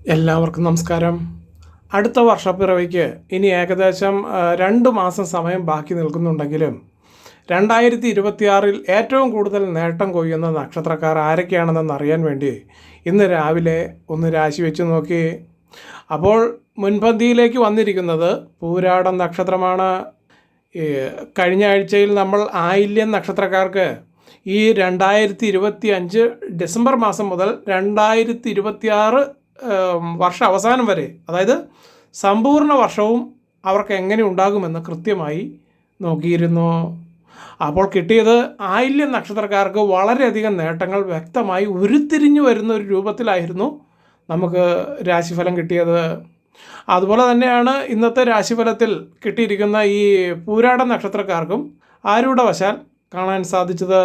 എല്ലാവർക്കും നമസ്കാരം. അടുത്ത വർഷപ്പിറവിക്ക് ഇനി ഏകദേശം 2 മാസം സമയം ബാക്കി നിൽക്കുന്നുണ്ടെങ്കിലും 2026 ഏറ്റവും കൂടുതൽ നേട്ടം കൊയ്യുന്ന നക്ഷത്രക്കാർ ആരൊക്കെയാണെന്ന് അറിയാൻ വേണ്ടി ഇന്ന് രാവിലെ ഒന്ന് രാശി വെച്ച് നോക്കി. അപ്പോൾ മുൻപന്തിയിലേക്ക് വന്നിരിക്കുന്നത് പൂരാടം നക്ഷത്രമാണ്. കഴിഞ്ഞ ആഴ്ചയിൽ നമ്മൾ ആയില്യം നക്ഷത്രക്കാർക്ക് ഈ 2025 ഡിസംബർ മാസം മുതൽ 2026 വർഷ അവസാനം വരെ, അതായത് സമ്പൂർണ്ണ വർഷവും അവർക്ക് എങ്ങനെ ഉണ്ടാകുമെന്ന് കൃത്യമായി നോക്കിയിരുന്നു. അപ്പോൾ കിട്ടിയത് ആയില്യം നക്ഷത്രക്കാർക്ക് വളരെയധികം നേട്ടങ്ങൾ വ്യക്തമായി ഉരുത്തിരിഞ്ഞു വരുന്ന ഒരു രൂപത്തിലായിരുന്നു നമുക്ക് രാശിഫലം കിട്ടിയത്. അതുപോലെ തന്നെയാണ് ഇന്നത്തെ രാശിഫലത്തിൽ കിട്ടിയിരിക്കുന്ന ഈ പൂരാട നക്ഷത്രക്കാർക്കും ആരുടെ വശാൽ കാണാൻ സാധിച്ചത്.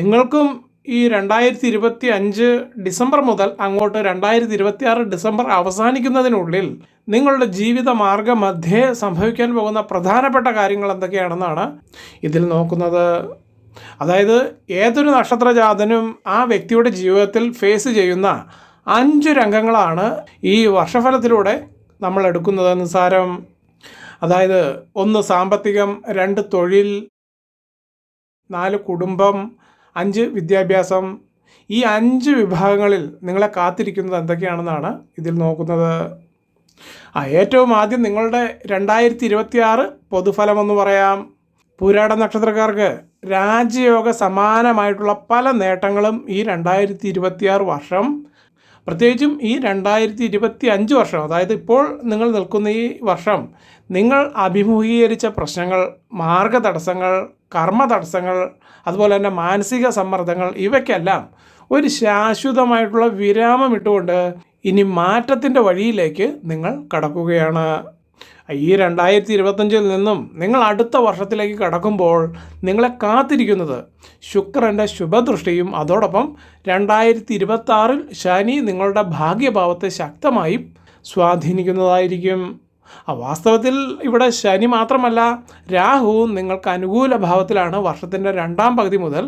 നിങ്ങൾക്കും ഈ 2025 ഡിസംബർ മുതൽ അങ്ങോട്ട് 2026 ഡിസംബർ അവസാനിക്കുന്നതിനുള്ളിൽ നിങ്ങളുടെ ജീവിത മാർഗ മധ്യേ സംഭവിക്കാൻ പോകുന്ന പ്രധാനപ്പെട്ട കാര്യങ്ങൾ എന്തൊക്കെയാണെന്നാണ് ഇതിൽ നോക്കുന്നത്. അതായത് ഏതൊരു നക്ഷത്രജാതനും ആ വ്യക്തിയുടെ ജീവിതത്തിൽ ഫേസ് ചെയ്യുന്ന 5 രംഗങ്ങളാണ് ഈ വർഷഫലത്തിലൂടെ നമ്മൾ എടുക്കുന്നത് നിസ്സാരം. അതായത് 1 സാമ്പത്തികം, 2 തൊഴിൽ, 4 കുടുംബം, 5 വിദ്യാഭ്യാസം. ഈ 5 വിഭാഗങ്ങളിൽ നിങ്ങളെ കാത്തിരിക്കുന്നത് എന്തൊക്കെയാണെന്നാണ് ഇതിൽ നോക്കുന്നത്. ഏറ്റവും ആദ്യം നിങ്ങളുടെ 2026 പൊതുഫലമെന്ന് പറയാം. പൂരാട നക്ഷത്രക്കാർക്ക് രാജയോഗ സമാനമായിട്ടുള്ള പല നേട്ടങ്ങളും ഈ 2026 വർഷം, പ്രത്യേകിച്ചും ഈ 2025 വർഷം, അതായത് ഇപ്പോൾ നിങ്ങൾ നിൽക്കുന്ന ഈ വർഷം നിങ്ങൾ അഭിമുഖീകരിച്ച പ്രശ്നങ്ങൾ, മാർഗ തടസ്സങ്ങൾ, കർമ്മ തടസ്സങ്ങൾ, അതുപോലെ തന്നെ മാനസിക സമ്മർദ്ദങ്ങൾ, ഇവയ്ക്കെല്ലാം ഒരു ശാശ്വതമായിട്ടുള്ള വിരാമം ഇട്ടുകൊണ്ട് ഇനി മാറ്റത്തിൻ്റെ വഴിയിലേക്ക് നിങ്ങൾ കടക്കുകയാണ്. ഈ 2025 നിന്നും നിങ്ങൾ അടുത്ത വർഷത്തിലേക്ക് കടക്കുമ്പോൾ നിങ്ങളെ കാത്തിരിക്കുന്നത് ശുക്രൻ്റെ ശുഭദൃഷ്ടിയും അതോടൊപ്പം 2026 ശനി നിങ്ങളുടെ ഭാഗ്യഭാവത്തെ ശക്തമായും സ്വാധീനിക്കുന്നതായിരിക്കും. വാസ്തവത്തിൽ ഇവിടെ ശനി മാത്രമല്ല, രാഹുവും നിങ്ങൾക്ക് അനുകൂല ഭാവത്തിലാണ് വർഷത്തിൻ്റെ 2ാം പകുതി മുതൽ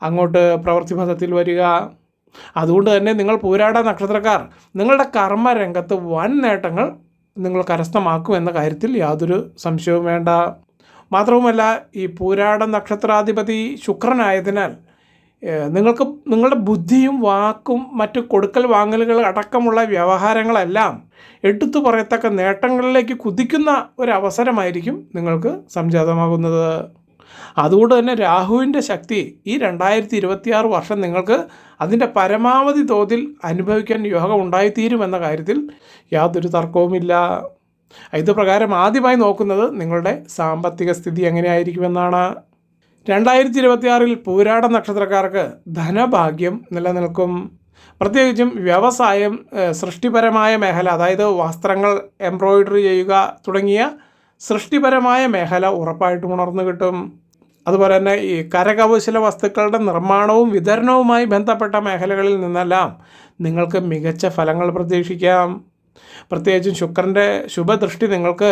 അങ്ങോട്ട് പ്രവൃത്തിപഥത്തിൽ വരിക. അതുകൊണ്ട് തന്നെ നിങ്ങൾ പൂരാട നക്ഷത്രക്കാർ നിങ്ങളുടെ കർമ്മരംഗത്ത് വൻ നേട്ടങ്ങൾ നിങ്ങൾ കരസ്ഥമാക്കുമെന്ന കാര്യത്തിൽ യാതൊരു സംശയവും വേണ്ട. മാത്രവുമല്ല, ഈ പൂരാട നക്ഷത്രാധിപതി ശുക്രനായതിനാൽ നിങ്ങൾക്ക് നിങ്ങളുടെ ബുദ്ധിയും വാക്കും മറ്റ് കൊടുക്കൽ വാങ്ങലുകൾ അടക്കമുള്ള വ്യവഹാരങ്ങളെല്ലാം എടുത്തു പറയത്തക്ക നേട്ടങ്ങളിലേക്ക് കുതിക്കുന്ന ഒരവസരമായിരിക്കും നിങ്ങൾക്ക് സംജാതമാകുന്നത്. അതുകൊണ്ട് തന്നെ രാഹുവിൻ്റെ ശക്തി ഈ 2026 വർഷം നിങ്ങൾക്ക് അതിൻ്റെ പരമാവധി തോതിൽ അനുഭവിക്കാൻ യോഗം ഉണ്ടായിത്തീരുമെന്ന കാര്യത്തിൽ യാതൊരു തർക്കവുമില്ല. ഇത് പ്രകാരം ആദ്യമായി നോക്കുന്നത് നിങ്ങളുടെ സാമ്പത്തിക സ്ഥിതി എങ്ങനെയായിരിക്കുമെന്നാണ്. 2026 പൂരാട നക്ഷത്രക്കാർക്ക് ധനഭാഗ്യം നിലനിൽക്കും. പ്രത്യേകിച്ചും വ്യവസായം, സൃഷ്ടിപരമായ മേഖല, അതായത് വസ്ത്രങ്ങൾ എംബ്രോയിഡറി ചെയ്യുക തുടങ്ങിയ സൃഷ്ടിപരമായ മേഖല ഉറപ്പായിട്ടും ഉണർന്നു കിട്ടും. അതുപോലെ തന്നെ ഈ കരകൗശല വസ്തുക്കളുടെ നിർമ്മാണവും വിതരണവുമായി ബന്ധപ്പെട്ട മേഖലകളിൽ നിന്നെല്ലാം നിങ്ങൾക്ക് മികച്ച ഫലങ്ങൾ പ്രതീക്ഷിക്കാം. പ്രത്യേകിച്ചും ശുക്രൻ്റെ ശുഭദൃഷ്ടി നിങ്ങൾക്ക്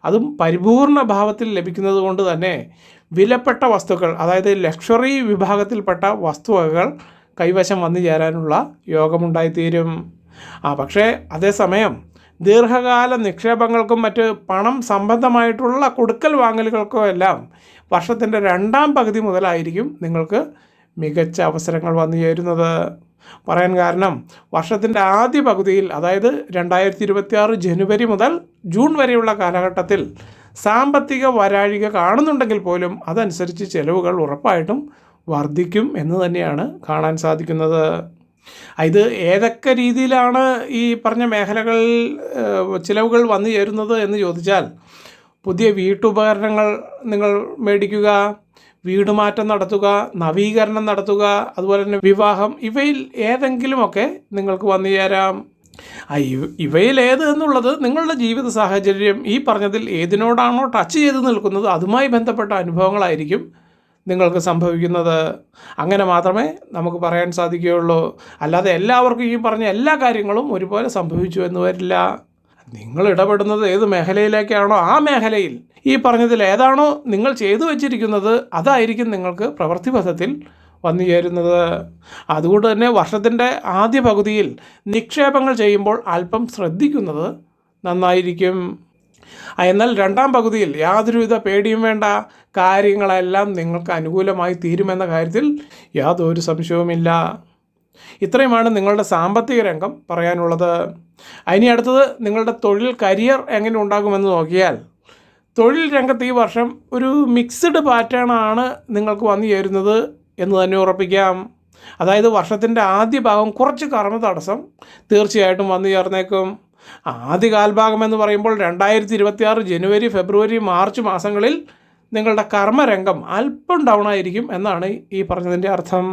അതും പരിപൂർണ ഭാവത്തിൽ ലഭിക്കുന്നത് കൊണ്ട് തന്നെ വിലപ്പെട്ട വസ്തുക്കൾ, അതായത് ലക്ഷറി വിഭാഗത്തിൽപ്പെട്ട വസ്തുവകകൾ കൈവശം വന്നു ചേരാനുള്ള യോഗമുണ്ടായിത്തീരും. പക്ഷേ അതേസമയം ദീർഘകാല നിക്ഷേപങ്ങൾക്കും മറ്റ് പണം സംബന്ധമായിട്ടുള്ള കൊടുക്കൽ വാങ്ങലുകൾക്കും എല്ലാം വർഷത്തിൻ്റെ 2ാം പകുതി മുതലായിരിക്കും നിങ്ങൾക്ക് മികച്ച അവസരങ്ങൾ വന്നു ചേരുന്നത്. പറയാൻ കാരണം, വർഷത്തിൻ്റെ ആദ്യ പകുതിയിൽ, അതായത് 2026 ജനുവരി മുതൽ ജൂൺ വരെയുള്ള കാലഘട്ടത്തിൽ സാമ്പത്തിക വരാഴിക കാണുന്നുണ്ടെങ്കിൽ പോലും അതനുസരിച്ച് ചെലവുകൾ ഉറപ്പായിട്ടും വർദ്ധിക്കും എന്ന് തന്നെയാണ് കാണാൻ സാധിക്കുന്നത്. ഇത് ഏതൊക്കെ രീതിയിലാണ് ഈ പറഞ്ഞ മേഖലകളിൽ ചിലവുകൾ വന്നു ചേരുന്നത് എന്ന് ചോദിച്ചാൽ, പുതിയ വീട്ടുപകരണങ്ങൾ നിങ്ങൾ മേടിക്കുക, വീടുമാറ്റം നടത്തുക, നവീകരണം നടത്തുക, അതുപോലെ തന്നെ വിവാഹം, ഇവയിൽ ഏതെങ്കിലുമൊക്കെ നിങ്ങൾക്ക് വന്നു ചേരാം. ഇവയിൽ ഏത് എന്നുള്ളത് നിങ്ങളുടെ ജീവിത സാഹചര്യം ഈ പറഞ്ഞതിൽ ഏതിനോടാണോ ടച്ച് ചെയ്ത് നിൽക്കുന്നത് അതുമായി ബന്ധപ്പെട്ട അനുഭവങ്ങളായിരിക്കും നിങ്ങൾക്ക് സംഭവിക്കുന്നത്. അങ്ങനെ മാത്രമേ നമുക്ക് പറയാൻ സാധിക്കുകയുള്ളൂ. അല്ലാതെ എല്ലാവർക്കും ഈ പറഞ്ഞ എല്ലാ കാര്യങ്ങളും ഒരുപോലെ സംഭവിച്ചു എന്ന് വരില്ല. നിങ്ങൾ ഇടപെടുന്നത് ഏത് മേഖലയിലേക്കാണോ ആ മേഖലയിൽ ഈ പറഞ്ഞതിൽ ഏതാണോ നിങ്ങൾ ചെയ്തു വച്ചിരിക്കുന്നത് അതായിരിക്കും നിങ്ങൾക്ക് പ്രവൃത്തിപഥത്തിൽ വന്നു ചേരുന്നത്. അതുകൊണ്ട് തന്നെ വർഷത്തിൻ്റെ ആദ്യ പകുതിയിൽ നിക്ഷേപങ്ങൾ ചെയ്യുമ്പോൾ അല്പം ശ്രദ്ധിക്കുന്നത് നന്നായിരിക്കും. എന്നാൽ രണ്ടാം പകുതിയിൽ യാതൊരുവിധ പേടിയും വേണ്ട, കാര്യങ്ങളെല്ലാം നിങ്ങൾക്ക് അനുകൂലമായി തീരുമെന്ന കാര്യത്തിൽ യാതൊരു സംശയവുമില്ല. ഇത്രയുമാണ് നിങ്ങളുടെ സാമ്പത്തിക രംഗം പറയാനുള്ളത്. ഇനി അടുത്തത് നിങ്ങളുടെ തൊഴിൽ കരിയർ എങ്ങനെ ഉണ്ടാകുമെന്ന് നോക്കിയാൽ, തൊഴിൽ രംഗത്ത് ഈ വർഷം ഒരു മിക്സ്ഡ് പാറ്റേണാണ് നിങ്ങൾക്ക് വന്നു ചേരുന്നത് എന്ന് തന്നെ ഉറപ്പിക്കാം. അതായത് വർഷത്തിൻ്റെ ആദ്യ ഭാഗം കുറച്ച് കർമ്മ തടസ്സം തീർച്ചയായിട്ടും വന്നു ചേർന്നേക്കും. ആദ്യ കാൽഭാഗം എന്ന് പറയുമ്പോൾ 2026 ജനുവരി, ഫെബ്രുവരി, മാർച്ച് മാസങ്ങളിൽ നിങ്ങളുടെ കർമ്മരംഗം അല്പം ഡൗൺ ആയിരിക്കും എന്നാണ് ഈ പറഞ്ഞതിൻ്റെ അർത്ഥം.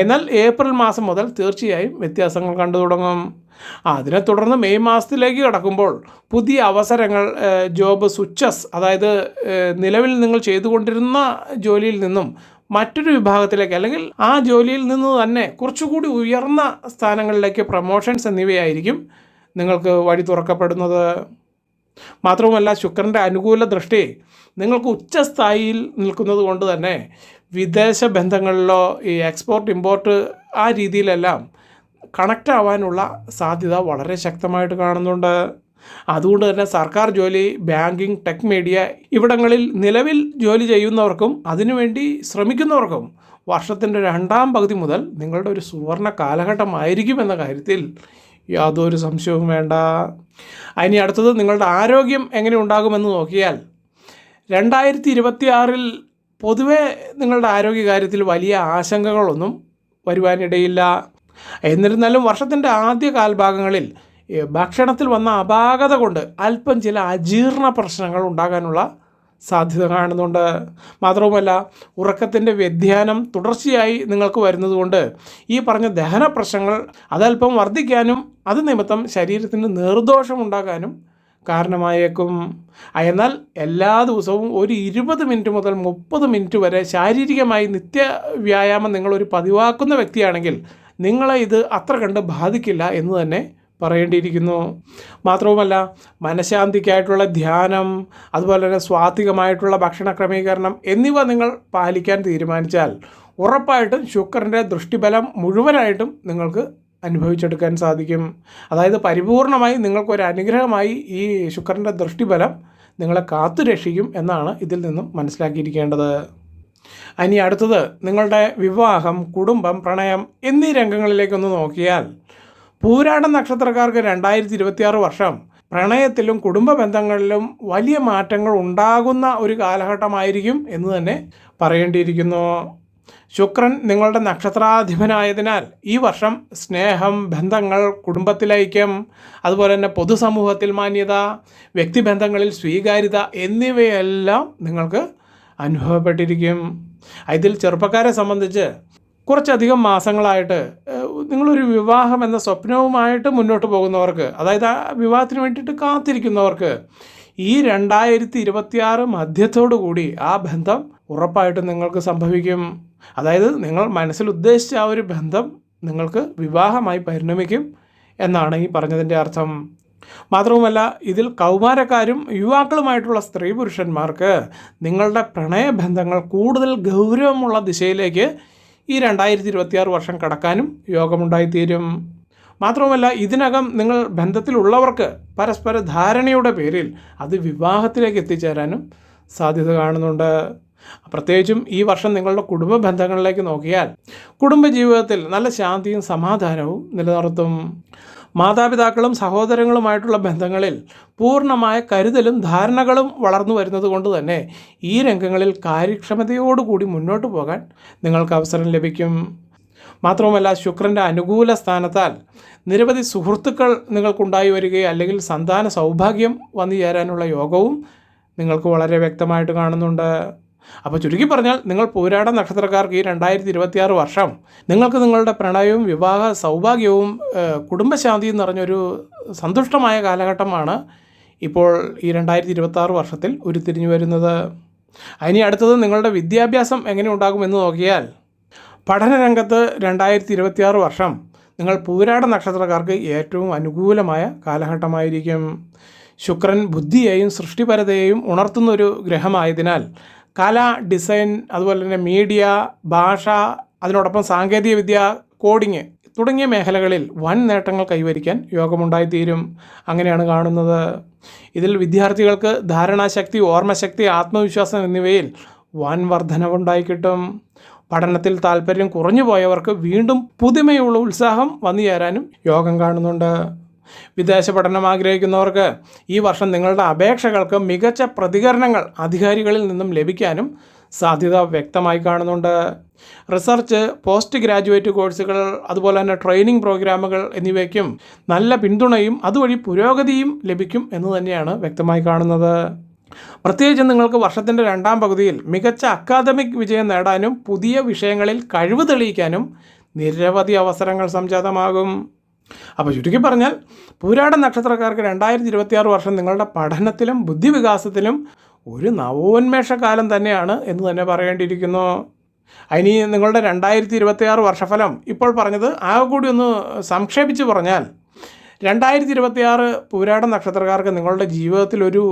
എന്നാൽ ഏപ്രിൽ മാസം മുതൽ തീർച്ചയായും വ്യത്യാസങ്ങൾ കണ്ടു തുടങ്ങും. അതിനെ തുടർന്ന് മെയ് മാസത്തിലേക്ക് കടക്കുമ്പോൾ പുതിയ അവസരങ്ങൾ, ജോബ് സ്വിച്ചസ്, അതായത് നിലവിൽ നിങ്ങൾ ചെയ്തുകൊണ്ടിരുന്ന ജോലിയിൽ നിന്നും മറ്റൊരു വിഭാഗത്തിലേക്ക് അല്ലെങ്കിൽ ആ ജോലിയിൽ നിന്ന് തന്നെ കുറച്ചുകൂടി ഉയർന്ന സ്ഥാനങ്ങളിലേക്ക് പ്രൊമോഷൻസ് എന്നിവയായിരിക്കും നിങ്ങൾക്ക് വഴി തുറക്കപ്പെടുന്നത്. മാത്രവുമല്ല ശുക്രൻ്റെ അനുകൂല ദൃഷ്ടി നിങ്ങൾക്ക് ഉച്ചസ്ഥായിയിൽ നിൽക്കുന്നത് കൊണ്ട് തന്നെ വിദേശ ബന്ധങ്ങളിലോ ഈ എക്സ്പോർട്ട് ഇമ്പോർട്ട് ആ രീതിയിലെല്ലാം കണക്റ്റ് ആവാനുള്ള സാധ്യത വളരെ ശക്തമായിട്ട് കാണുന്നുണ്ട്. അതുകൊണ്ട് തന്നെ സർക്കാർ ജോലി, ബാങ്കിങ്, ടെക് മീഡിയ ഇവിടങ്ങളിൽ നിലവിൽ ജോലി ചെയ്യുന്നവർക്കും അതിനുവേണ്ടി ശ്രമിക്കുന്നവർക്കും വർഷത്തിൻ്റെ രണ്ടാം പകുതി മുതൽ നിങ്ങളുടെ ഒരു സുവർണ കാലഘട്ടമായിരിക്കുമെന്ന കാര്യത്തിൽ യാതൊരു സംശയവും വേണ്ട. ഇനി അടുത്തത് നിങ്ങളുടെ ആരോഗ്യം എങ്ങനെ ഉണ്ടാകുമെന്ന് നോക്കിയാൽ, 2026 പൊതുവെ നിങ്ങളുടെ ആരോഗ്യകാര്യത്തിൽ വലിയ ആശങ്കകളൊന്നും വരുവാനിടയില്ല. എന്നിരുന്നാലും വർഷത്തിൻ്റെ ആദ്യ കാൽഭാഗങ്ങളിൽ ഭക്ഷണത്തിൽ വന്ന അപാകത കൊണ്ട് അല്പം ചില അജീർണ പ്രശ്നങ്ങൾ ഉണ്ടാകാനുള്ള സാധ്യത കാണുന്നുണ്ട്. മാത്രവുമല്ല ഉറക്കത്തിൻ്റെ വ്യതിയാനം തുടർച്ചയായി നിങ്ങൾക്ക് വരുന്നതുകൊണ്ട് ഈ പറഞ്ഞ ദഹന പ്രശ്നങ്ങൾ അതല്പം വർദ്ധിക്കാനും അത് നിമിത്തം ശരീരത്തിന് നിർദോഷം ഉണ്ടാകാനും കാരണമായേക്കും. എന്നാൽ എല്ലാ ദിവസവും ഒരു 20 മിനിറ്റ് മുതൽ 30 മിനിറ്റ് വരെ ശാരീരികമായി നിത്യവ്യായാമം നിങ്ങളൊരു പതിവാക്കുന്ന വ്യക്തിയാണെങ്കിൽ നിങ്ങളെ ഇത് അത്ര കണ്ട് ബാധിക്കില്ല എന്ന് തന്നെ പറയേണ്ടിയിരിക്കുന്നു. മാത്രവുമല്ല മനഃശാന്തിക്കായിട്ടുള്ള ധ്യാനം, അതുപോലെ തന്നെ സ്വാത്വികമായിട്ടുള്ള ഭക്ഷണ ക്രമീകരണം എന്നിവ നിങ്ങൾ പാലിക്കാൻ തീരുമാനിച്ചാൽ ഉറപ്പായിട്ടും ശുക്രൻ്റെ ദൃഷ്ടിബലം മുഴുവനായിട്ടും നിങ്ങൾക്ക് അനുഭവിച്ചെടുക്കാൻ സാധിക്കും. അതായത് പരിപൂർണമായി നിങ്ങൾക്കൊരു അനുഗ്രഹമായി ഈ ശുക്രൻ്റെ ദൃഷ്ടിബലം നിങ്ങളെ കാത്തുരക്ഷിക്കും എന്നാണ് ഇതിൽ നിന്നും മനസ്സിലാക്കിയിരിക്കേണ്ടത്. ഇനി അടുത്തത് നിങ്ങളുടെ വിവാഹം, കുടുംബം, പ്രണയം എന്നീ രംഗങ്ങളിലേക്കൊന്ന് നോക്കിയാൽ, പൂരാട നക്ഷത്രക്കാർക്ക് 2026 വർഷം പ്രണയത്തിലും കുടുംബ ബന്ധങ്ങളിലും വലിയ മാറ്റങ്ങൾ ഉണ്ടാകുന്ന ഒരു കാലഘട്ടമായിരിക്കും എന്ന് തന്നെ പറയേണ്ടിയിരിക്കുന്നു. ശുക്രൻ നിങ്ങളുടെ നക്ഷത്രാധിപനായതിനാൽ ഈ വർഷം സ്നേഹം, ബന്ധങ്ങൾ, കുടുംബത്തിലെ ഐക്യം, അതുപോലെ തന്നെ പൊതുസമൂഹത്തിൽ മാന്യത, വ്യക്തിബന്ധങ്ങളിൽ സ്വീകാര്യത എന്നിവയെല്ലാം നിങ്ങൾക്ക് അനുഭവപ്പെട്ടിരിക്കും. ഇതിൽ ചെറുപ്പക്കാരെ സംബന്ധിച്ച് കുറച്ചധികം മാസങ്ങളായിട്ട് നിങ്ങളൊരു വിവാഹം എന്ന സ്വപ്നവുമായിട്ട് മുന്നോട്ട് പോകുന്നവർക്ക്, അതായത് ആ വിവാഹത്തിന് വേണ്ടിയിട്ട് കാത്തിരിക്കുന്നവർക്ക് ഈ 2026 മധ്യത്തോടു കൂടി ആ ബന്ധം ഉറപ്പായിട്ടും നിങ്ങൾക്ക് സംഭവിക്കും. അതായത് നിങ്ങൾ മനസ്സിൽ ഉദ്ദേശിച്ച ആ ഒരു ബന്ധം നിങ്ങൾക്ക് വിവാഹമായി പരിണമിക്കും എന്നാണ് ഈ പറഞ്ഞതിൻ്റെ അർത്ഥം. മാത്രവുമല്ല ഇതിൽ കൗമാരക്കാരും യുവാക്കളുമായിട്ടുള്ള സ്ത്രീ പുരുഷന്മാർക്ക് നിങ്ങളുടെ പ്രണയബന്ധങ്ങൾ കൂടുതൽ ഗൗരവമുള്ള ദിശയിലേക്ക് ഈ 2026 വർഷം കടക്കാനും യോഗമുണ്ടായിത്തീരും. മാത്രവുമല്ല ഇതിനകം നിങ്ങൾ ബന്ധത്തിലുള്ളവർക്ക് പരസ്പര ധാരണയുടെ പേരിൽ അത് വിവാഹത്തിലേക്ക് എത്തിച്ചേരാനും സാധ്യത കാണുന്നുണ്ട്. പ്രത്യേകിച്ചും ഈ വർഷം നിങ്ങളുടെ കുടുംബ ബന്ധങ്ങളിലേക്ക് നോക്കിയാൽ കുടുംബജീവിതത്തിൽ നല്ല ശാന്തിയും സമാധാനവും നിലനിർത്തും. മാതാപിതാക്കളും സഹോദരങ്ങളുമായിട്ടുള്ള ബന്ധങ്ങളിൽ പൂർണ്ണമായ കരുതലും ധാരണകളും വളർന്നു വരുന്നത് കൊണ്ട് തന്നെ ഈ രംഗങ്ങളിൽ കാര്യക്ഷമതയോടുകൂടി മുന്നോട്ട് പോകാൻ നിങ്ങൾക്ക് അവസരം ലഭിക്കും. മാത്രവുമല്ല ശുക്രൻ്റെ അനുകൂല സ്ഥാനത്താൽ നിരവധി സുഹൃത്തുക്കൾ നിങ്ങൾക്കുണ്ടായി വരികയും അല്ലെങ്കിൽ സന്താന സൗഭാഗ്യം വന്നു ചേരാനുള്ള യോഗവും നിങ്ങൾക്ക് വളരെ വ്യക്തമായിട്ട് കാണുന്നുണ്ട്. അപ്പോൾ ചുരുക്കി പറഞ്ഞാൽ നിങ്ങൾ പൂരാട നക്ഷത്രക്കാർക്ക് ഈ 2026 വർഷം നിങ്ങൾക്ക് നിങ്ങളുടെ പ്രണയവും വിവാഹ സൗഭാഗ്യവും കുടുംബശാന്തിയും നിറഞ്ഞൊരു സന്തുഷ്ടമായ കാലഘട്ടമാണ് ഇപ്പോൾ ഈ 2026 വർഷത്തിൽ ഉരുത്തിരിഞ്ഞു വരുന്നത്. ഇനി അടുത്തത് നിങ്ങളുടെ വിദ്യാഭ്യാസം എങ്ങനെ ഉണ്ടാകുമെന്ന് നോക്കിയാൽ, പഠനരംഗത്ത് 2026 വർഷം നിങ്ങൾ പൂരാട നക്ഷത്രക്കാർക്ക് ഏറ്റവും അനുകൂലമായ കാലഘട്ടമായിരിക്കും. ശുക്രൻ ബുദ്ധിയെയും സൃഷ്ടിപരതയെയും ഉണർത്തുന്നൊരു ഗ്രഹമായതിനാൽ കല, ഡിസൈൻ, അതുപോലെ തന്നെ മീഡിയ, ഭാഷ, അതിനോടൊപ്പം സാങ്കേതികവിദ്യ, കോഡിങ് തുടങ്ങിയ മേഖലകളിൽ വൻ നേട്ടങ്ങൾ കൈവരിക്കാൻ യോഗമുണ്ടായിത്തീരും. അങ്ങനെയാണ് കാണുന്നത്. ഇതിൽ വിദ്യാർത്ഥികൾക്ക് ധാരണാശക്തി, ഓർമ്മശക്തി, ആത്മവിശ്വാസം എന്നിവയിൽ വൻ വർധനവുണ്ടായി കിട്ടും. പഠനത്തിൽ താല്പര്യം കുറഞ്ഞു പോയവർക്ക് വീണ്ടും പുതുമയുള്ള ഉത്സാഹം വന്നു ചേരാനും യോഗം കാണുന്നുണ്ട്. വിദേശ പഠനം ആഗ്രഹിക്കുന്നവർക്ക് ഈ വർഷം നിങ്ങളുടെ അപേക്ഷകൾക്ക് മികച്ച പ്രതികരണങ്ങൾ അധികാരികളിൽ നിന്നും ലഭിക്കാനും സാധ്യത വ്യക്തമായി കാണുന്നുണ്ട്. റിസർച്ച്, പോസ്റ്റ് ഗ്രാജുവേറ്റ് കോഴ്സുകൾ, അതുപോലെ തന്നെ ട്രെയിനിങ് പ്രോഗ്രാമുകൾ എന്നിവയ്ക്കും നല്ല പിന്തുണയും അതുവഴി പുരോഗതിയും ലഭിക്കും എന്ന് തന്നെയാണ് വ്യക്തമായി കാണുന്നത്. പ്രത്യേകിച്ച് നിങ്ങൾക്ക് വർഷത്തിൻ്റെ രണ്ടാം പകുതിയിൽ മികച്ച അക്കാദമിക് വിജയം നേടാനും പുതിയ വിഷയങ്ങളിൽ കഴിവ് തെളിയിക്കാനും നിരവധി അവസരങ്ങൾ സംജാതമാകും. അപ്പോൾ ചുരുക്കി പറഞ്ഞാൽ പൂരാട നക്ഷത്രക്കാർക്ക് 2026 വർഷം നിങ്ങളുടെ പഠനത്തിലും ബുദ്ധിവികാസത്തിലും ഒരു നവോന്മേഷകാലം തന്നെയാണ് എന്ന് തന്നെ പറയേണ്ടിയിരിക്കുന്നു. ഇനി നിങ്ങളുടെ 2026 വർഷഫലം ഇപ്പോൾ പറഞ്ഞത് ആകെ കൂടി ഒന്ന് സംക്ഷേപിച്ച് പറഞ്ഞാൽ 2026 പൂരാട നക്ഷത്രക്കാർക്ക് നിങ്ങളുടെ ജീവിതത്തിൽ ഒരു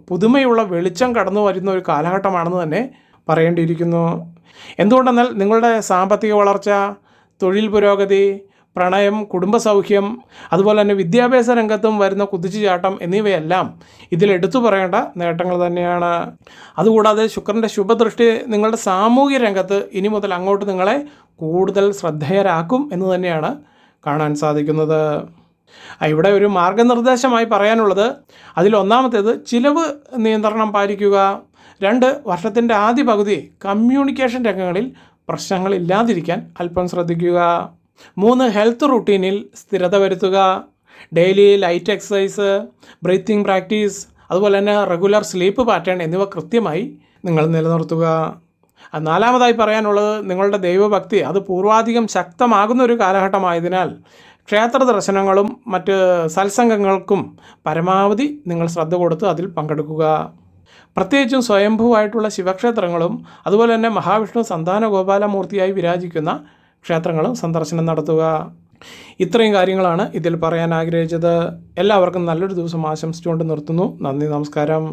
പുതുമയുള്ള വെളിച്ചം കടന്നു വരുന്ന ഒരു കാലഘട്ടമാണെന്ന് തന്നെ പറയേണ്ടിയിരിക്കുന്നു. എന്തുകൊണ്ടെന്നാൽ നിങ്ങളുടെ സാമ്പത്തിക വളർച്ച, തൊഴിൽ പുരോഗതി, പ്രണയം, കുടുംബസൗഖ്യം, അതുപോലെ തന്നെ വിദ്യാഭ്യാസ രംഗത്തും വരുന്ന കുതിച്ചുചാട്ടം എന്നിവയെല്ലാം ഇതിൽ എടുത്തു പറയേണ്ട നേട്ടങ്ങൾ തന്നെയാണ്. അതുകൂടാതെ ശുക്രൻ്റെ ശുഭദൃഷ്ടി നിങ്ങളുടെ സാമൂഹിക രംഗത്ത് ഇനി മുതൽ അങ്ങോട്ട് നിങ്ങളെ കൂടുതൽ ശ്രദ്ധേയരാക്കും എന്ന് തന്നെയാണ് കാണാൻ സാധിക്കുന്നത്. ഇവിടെ ഒരു മാർഗനിർദ്ദേശമായി പറയാനുള്ളത്, അതിലൊന്നാമത്തേത് ചിലവ് നിയന്ത്രണം പാലിക്കുക. 2, വർഷത്തിൻ്റെ ആദ്യ പകുതി കമ്മ്യൂണിക്കേഷൻ രംഗങ്ങളിൽ പ്രശ്നങ്ങളില്ലാതിരിക്കാൻ അല്പം ശ്രദ്ധിക്കുക. 3, ഹെൽത്ത് റുട്ടീനിൽ സ്ഥിരത വരുത്തുക. Daily light exercise, breathing practice, അതുപോലെ തന്നെ റെഗുലർ സ്ലീപ്പ് പാറ്റേൺ എന്നിവ കൃത്യമായി നിങ്ങൾ നിലനിർത്തുക. 4മതായി പറയാനുള്ളത്, നിങ്ങളുടെ ദൈവഭക്തി അത് പൂർവാധികം ശക്തമാകുന്ന ഒരു കാലഘട്ടമായതിനാൽ ക്ഷേത്ര ദർശനങ്ങളും മറ്റ് സത്സംഗങ്ങൾക്കും പരമാവധി നിങ്ങൾ ശ്രദ്ധ കൊടുത്ത് അതിൽ പങ്കെടുക്കുക. പ്രത്യേകിച്ചും സ്വയംഭൂവായിട്ടുള്ള ശിവക്ഷേത്രങ്ങളും അതുപോലെ തന്നെ മഹാവിഷ്ണു സന്താന ഗോപാലമൂർത്തിയായി വിരാജിക്കുന്ന ക്ഷേത്രങ്ങളും സന്ദർശനം നടത്തുക. ഇത്രയും കാര്യങ്ങളാണ് ഇതിൽ പറയാൻ ആഗ്രഹിച്ചത്. എല്ലാവർക്കും നല്ലൊരു ദിവസം ആശംസിച്ചുകൊണ്ട് നിർത്തുന്നു. നന്ദി, നമസ്കാരം.